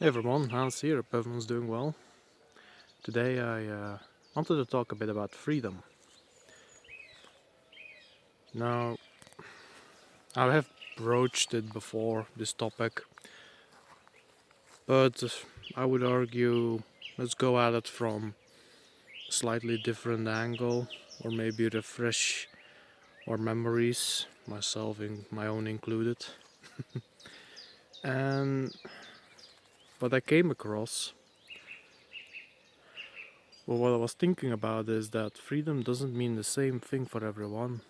Hey everyone, Hans here. Hope everyone's doing well. Today I wanted to talk a bit about freedom. Now, I have broached it before, this topic, but I would argue let's go at it from a slightly different angle, or maybe refresh our memories, myself in my own included. And what I came across, well, what I was thinking about is that freedom doesn't mean the same thing for everyone.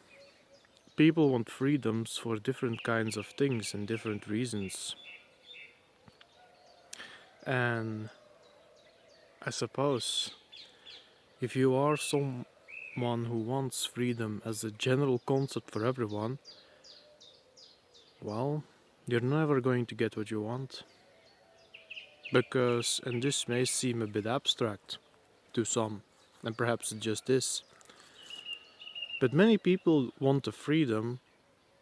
People want freedoms for different kinds of things and different reasons. And I suppose if you are someone who wants freedom as a general concept for everyone, well, you're never going to get what you want. Because, and this may seem a bit abstract to some, and perhaps it just is, but many people want the freedom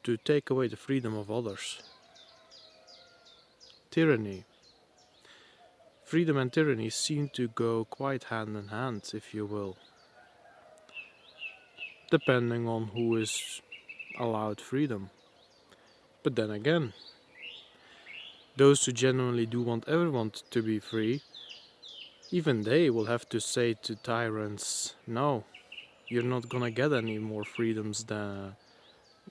to take away the freedom of others. Tyranny. Freedom and tyranny seem to go quite hand in hand, if you will, depending on who is allowed freedom. But then again, those who genuinely do want everyone to be free, even they will have to say to tyrants, no, you're not gonna get any more freedoms than,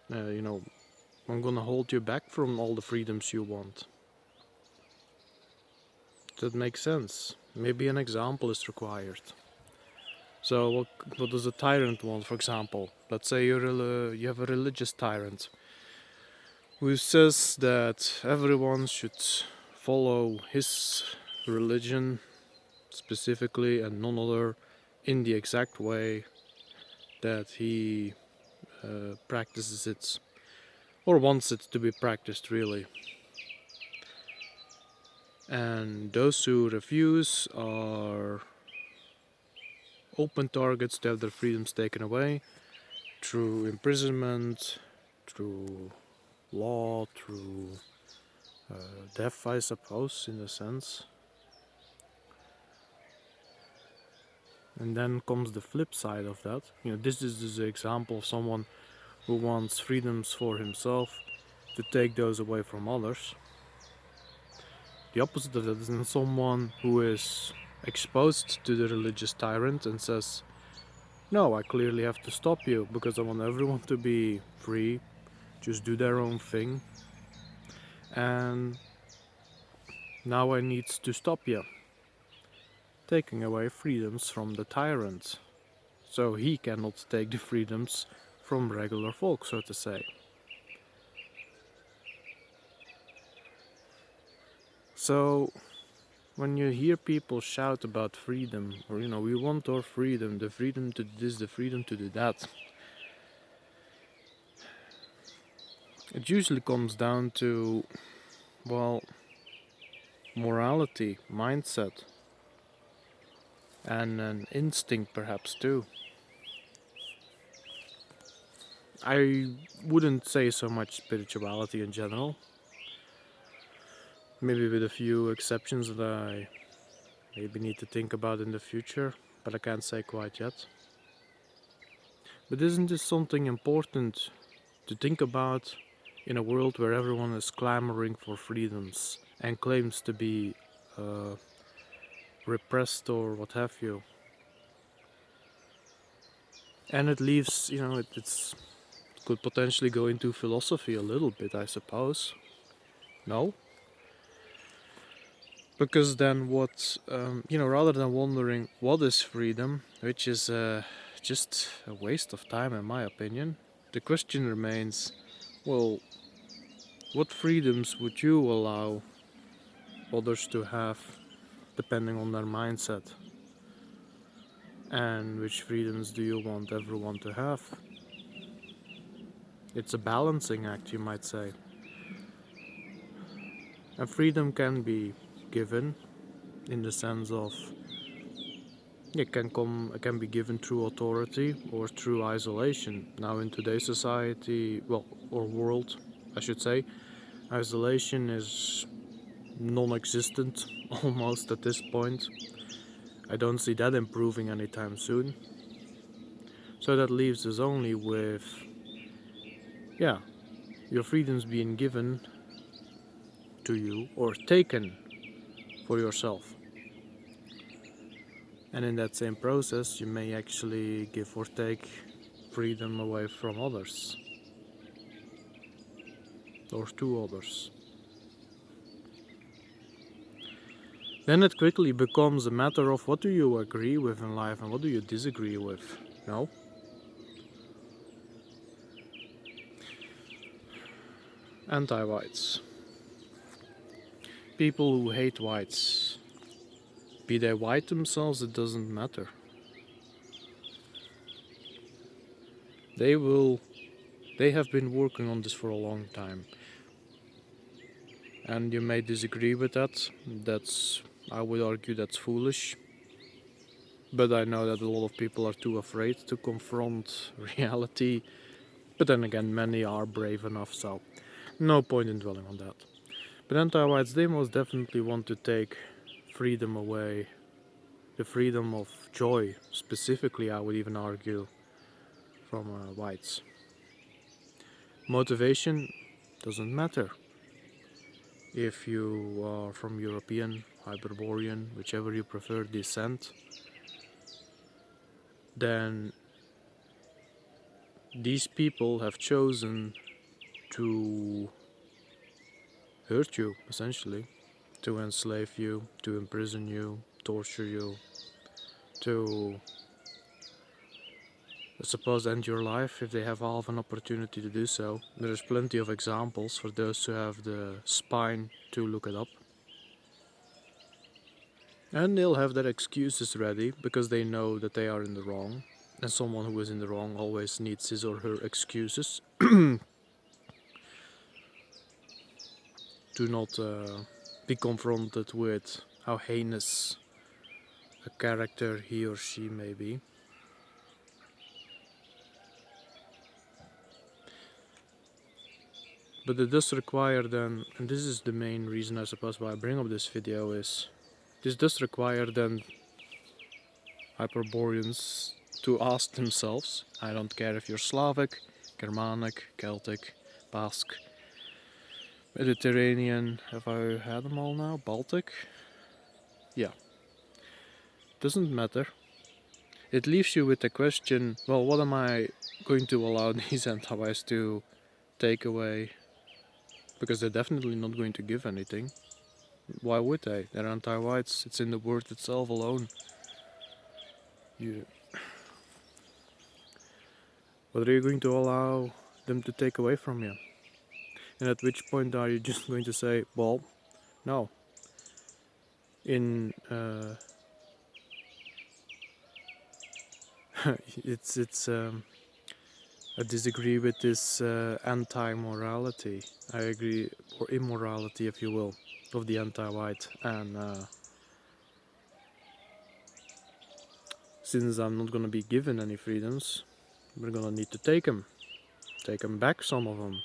I'm gonna hold you back from all the freedoms you want. That makes sense. Maybe an example is required. So what does a tyrant want, for example? Let's say you have a religious tyrant who says that everyone should follow his religion specifically and none other in the exact way that he practices it or wants it to be practiced, really. And those who refuse are open targets to have their freedoms taken away through imprisonment, through law, through death, I suppose, in a sense. And then comes the flip side of that. This is an example of someone who wants freedoms for himself to take those away from others. The opposite of that is then someone who is exposed to the religious tyrant and says, no, I clearly have to stop you because I want everyone to be free, just do their own thing. And now I need to stop you, taking away freedoms from the tyrant. So he cannot take the freedoms from regular folk, so to say. So, when you hear people shout about freedom, or we want our freedom, the freedom to do this, the freedom to do that, it usually comes down to, well, morality, mindset, and an instinct perhaps too. I wouldn't say so much spirituality in general. Maybe with a few exceptions that I maybe need to think about in the future, but I can't say quite yet. But isn't this something important to think about in a world where everyone is clamoring for freedoms and claims to be repressed or what have you? And it leaves, it could potentially go into philosophy a little bit, I suppose. No? Because then rather than wondering what is freedom, which is just a waste of time in my opinion, the question remains, well, what freedoms would you allow others to have depending on their mindset? And which freedoms do you want everyone to have? It's a balancing act, you might say. And freedom can be given in the sense of it can be given through authority or through isolation. Now in today's society, or world, I should say, isolation is non-existent almost at this point. I don't see that improving anytime soon. So that leaves us only with, yeah, your freedoms being given to you or taken for yourself. And in that same process, you may actually give or take freedom away from others or to others. Then it quickly becomes a matter of what do you agree with in life and what do you disagree with, no? Anti-whites. People who hate whites. Be they white themselves, it doesn't matter. They have been working on this for a long time. And you may disagree with that. I would argue that's foolish. But I know that a lot of people are too afraid to confront reality. But then again, many are brave enough, so no point in dwelling on that. But anti-whites, they most definitely want to take freedom away. The freedom of joy, specifically, I would even argue, from whites. Motivation doesn't matter. If you are from European, Hyperborean, whichever you prefer descent, then these people have chosen to hurt you, essentially, to enslave you, to imprison you, torture you, to, I suppose, end your life if they have half an opportunity to do so. There's plenty of examples for those who have the spine to look it up. And they'll have their excuses ready because they know that they are in the wrong. And someone who is in the wrong always needs his or her excuses to not be confronted with how heinous a character he or she may be. But it does require then, and this is the main reason I suppose why I bring up this video, is this does require then Hyperboreans to ask themselves, I don't care if you're Slavic, Germanic, Celtic, Basque, Mediterranean, have I had them all now? Baltic? Yeah. Doesn't matter. It leaves you with the question, well, what am I going to allow these anti-whites to take away? Because they're definitely not going to give anything. Why would they? They're anti-whites, it's in the word itself alone. What are you going to allow them to take away from you? And at which point are you just going to say, well, no. I disagree with this anti-morality. I agree, or immorality, if you will, of the anti-white. And since I'm not gonna be given any freedoms, we're gonna need to take them back, some of them.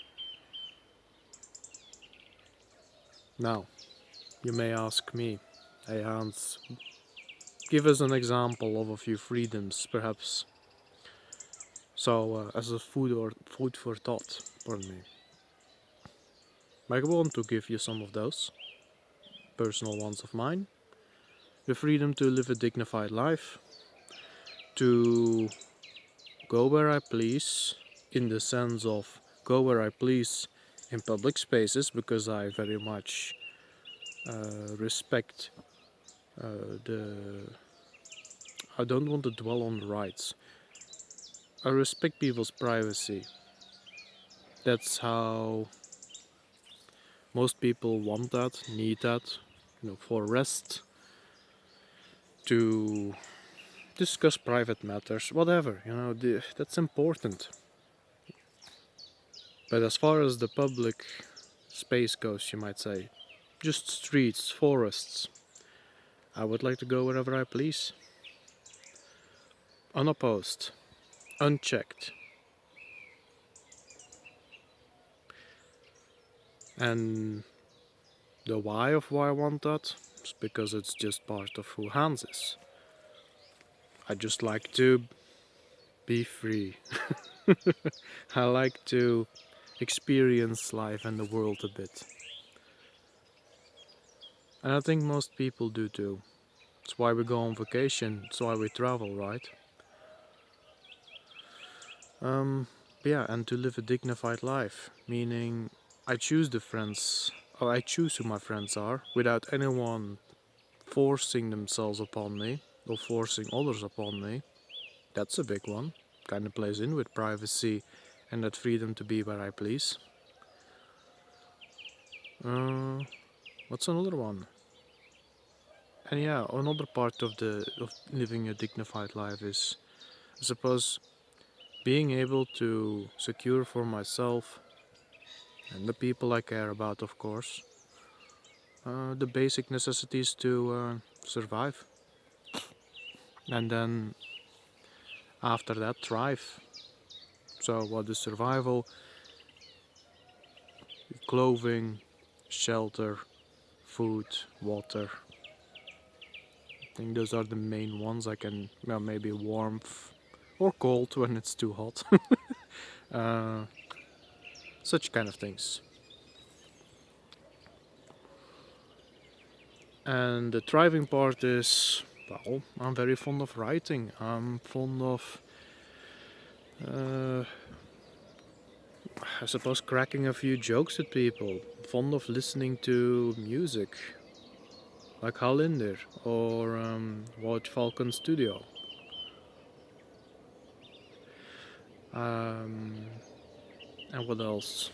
Now, you may ask me, hey Hans, give us an example of a few freedoms, perhaps. So, as a food for thought, pardon me. I want to give you some of those personal ones of mine. The freedom to live a dignified life, to go where I please, in the sense of go where I please in public spaces, because I very much respect I don't want to dwell on the rights. I respect people's privacy. That's how most people want that, need that, for rest, to discuss private matters, whatever, that's important. But as far as the public space goes, you might say, just streets, forests, I would like to go wherever I please. Unopposed, unchecked. And The why of why I want that is because it's just part of who Hans is. I just like to be free. I like to experience life and the world a bit. And I think most people do too. It's why we go on vacation, it's why we travel, right? Um, yeah, and to live a dignified life, meaning I choose the friends, or I choose who my friends are, without anyone forcing themselves upon me, or forcing others upon me. That's a big one. Kinda plays in with privacy and that freedom to be where I please. Uh, what's another one? And yeah, another part of living a dignified life is, I suppose, being able to secure for myself and the people I care about, of course, the basic necessities to survive, and then after that, thrive. So, what is survival? Clothing, shelter, food, water. I think those are the main ones. I can, well, maybe warmth or cold when it's too hot. uh, such kind of things. And the thriving part is, well, I'm very fond of writing. I'm fond of, uh, I suppose, cracking a few jokes with people. Fond of listening to music, like Halinder or Watch Falcon Studio. Um, and what else?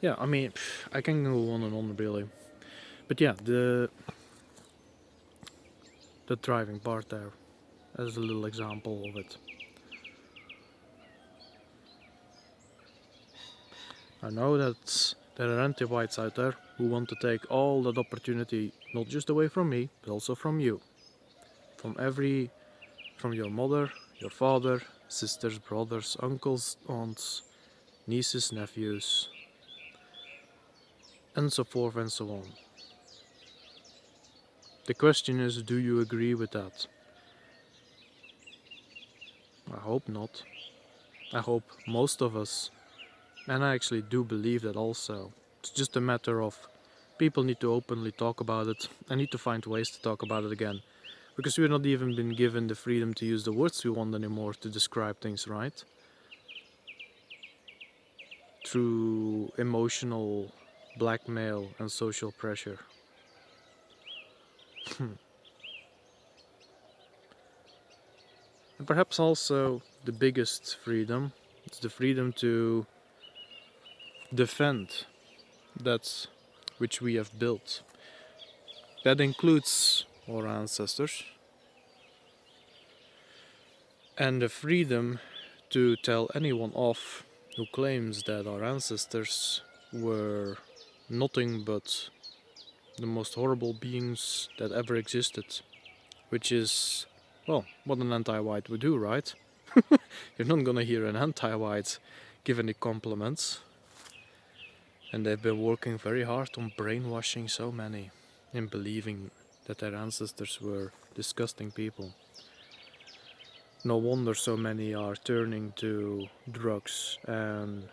Yeah, I mean, I can go on and on really. But yeah, the driving part there as a little example of it. I know that there are anti-whites out there who want to take all that opportunity not just away from me, but also from you. From your mother, your father, sisters, brothers, uncles, aunts, nieces, nephews, and so forth and so on. The question is, do you agree with that? I hope not. I hope most of us, and I actually do believe that also. It's just a matter of people need to openly talk about it. I need to find ways to talk about it again. Because we're not even been given the freedom to use the words we want anymore to describe things, right? Through emotional blackmail and social pressure. And perhaps also the biggest freedom is the freedom to defend that which we have built. That includes our ancestors and the freedom to tell anyone off who claims that our ancestors were nothing but the most horrible beings that ever existed. Which is, well, what an anti-white would do, right? You're not gonna hear an anti-white give any compliments. And they've been working very hard on brainwashing so many in believing that their ancestors were disgusting people. No wonder so many are turning to drugs and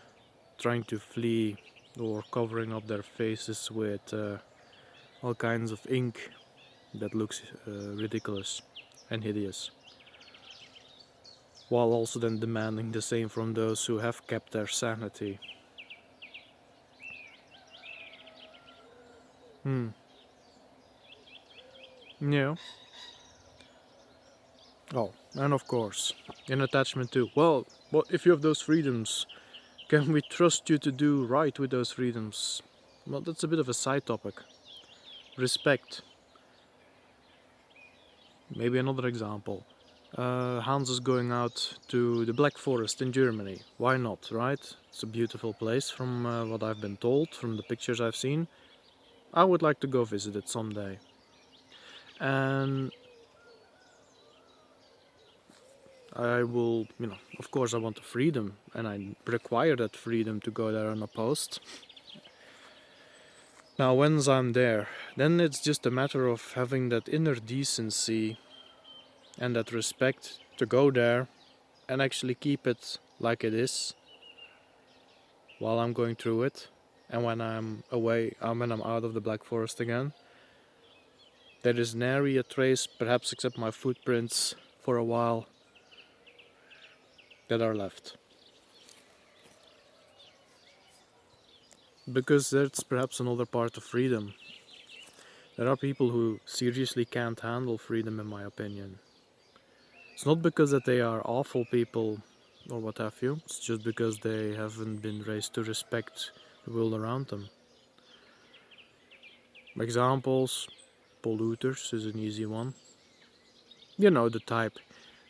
trying to flee or covering up their faces with all kinds of ink that looks ridiculous and hideous. While also then demanding the same from those who have kept their sanity. Hmm. Yeah. Oh, and of course, in attachment too. Well, what if you have those freedoms? Can we trust you to do right with those freedoms? Well, that's a bit of a side topic. Respect. Maybe another example. Hans is going out to the Black Forest in Germany. Why not, right? It's a beautiful place from what I've been told, from the pictures I've seen. I would like to go visit it someday. And I will, of course I want the freedom, and I require that freedom to go there unopposed. Now, once I'm there, then it's just a matter of having that inner decency and that respect to go there and actually keep it like it is while I'm going through it. And when I'm away, when I'm out of the Black Forest again, there is nary a trace, perhaps except my footprints for a while, that are left. Because that's perhaps another part of freedom. There are people who seriously can't handle freedom, in my opinion. It's not because that they are awful people or what have you, it's just because they haven't been raised to respect the world around them. Examples, polluters is an easy one. You know the type.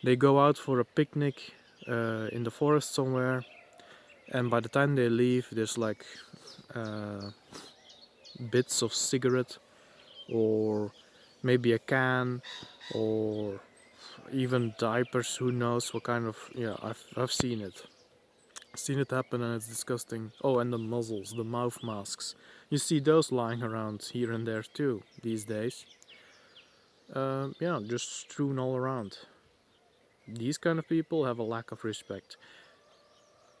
They go out for a picnic in the forest somewhere, and by the time they leave, there's like bits of cigarette, or maybe a can, or even diapers. Who knows what kind of? Yeah, I've seen it. Seen it happen, and it's disgusting. Oh, and the muzzles, the mouth masks. You see those lying around here and there too these days. Yeah, just strewn all around. These kind of people have a lack of respect.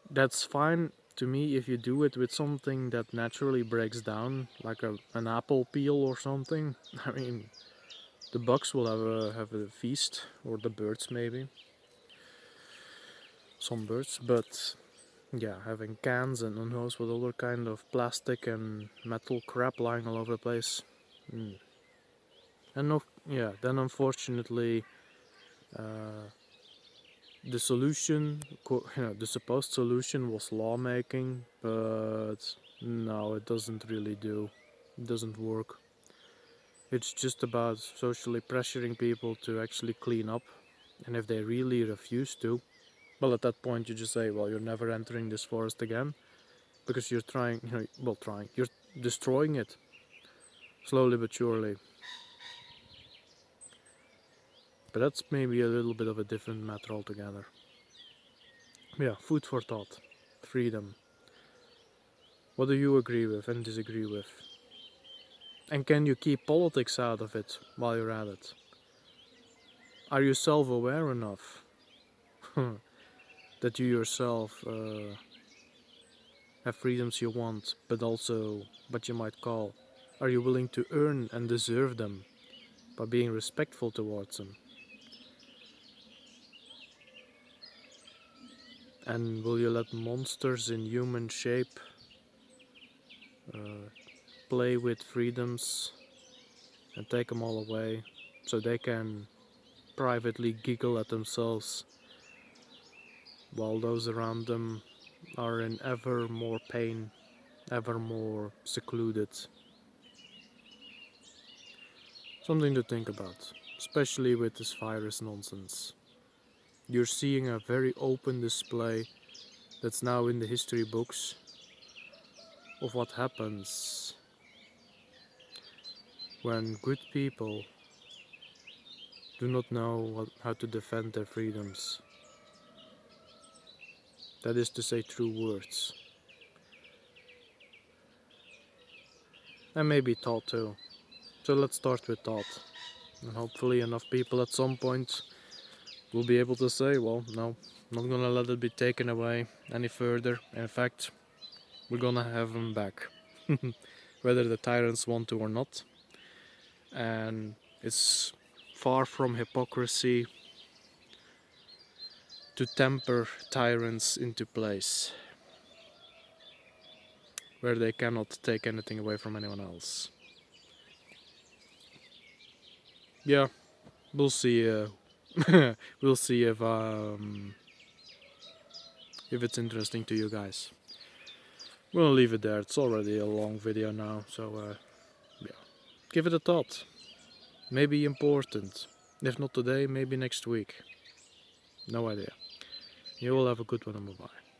That's fine to me if you do it with something that naturally breaks down, like an apple peel or something. I mean, the bugs will have a feast, or the birds maybe. Some birds, but yeah, having cans and who knows what other kind of plastic and metal crap lying all over the place. And no, yeah, then unfortunately, uh, the solution, the supposed solution was lawmaking, but no, it doesn't really do. It doesn't work. It's just about socially pressuring people to actually clean up, and if they really refuse to, well, at that point you just say, well, you're never entering this forest again, because you're trying, you're destroying it, slowly but surely. But that's maybe a little bit of a different matter altogether. Yeah, food for thought. Freedom. What do you agree with and disagree with? And can you keep politics out of it while you're at it? Are you self-aware enough that you yourself have freedoms you want, but also what you might call, are you willing to earn and deserve them by being respectful towards them? And will you let monsters in human shape uh, play with freedoms and take them all away so they can privately giggle at themselves while those around them are in ever more pain, ever more secluded? Something to think about, especially with this virus nonsense. You're seeing a very open display that's now in the history books of what happens when good people do not know how to defend their freedoms. That is to say, true words. And maybe thought too. So let's start with thought. And hopefully enough people at some point will be able to say, well, no, not gonna let it be taken away any further. In fact, we're gonna have them back. Whether the tyrants want to or not. And it's far from hypocrisy to temper tyrants into place where they cannot take anything away from anyone else. Yeah, we'll see. We'll see if it's interesting to you guys. We'll leave it there. It's already a long video now, so yeah, give it a thought. Maybe important. If not today, maybe next week. No idea. You all have a good one and bye-bye.